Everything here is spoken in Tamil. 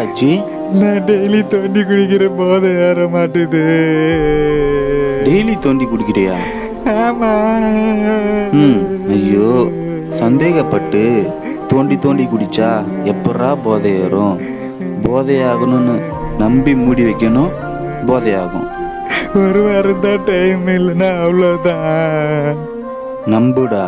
ஆச்சு? நான் டெய்லி தோண்டி குடிக்கிற போதை ஏற மாட்டுது. டெய்லி தோண்டி குடிக்கிறியா? ஆமா. ஐயோ, சந்தேகப்பட்டு தோண்டி தோண்டி குடிச்சா எப்படா போதை ஏறும்? போதையாகணும்னு நம்பி மூடி வைக்கணும், போதையாகும். ஒரு வாரம் தான் டைம் இல்லைன்னா அவ்வளோதான். நம்புடா.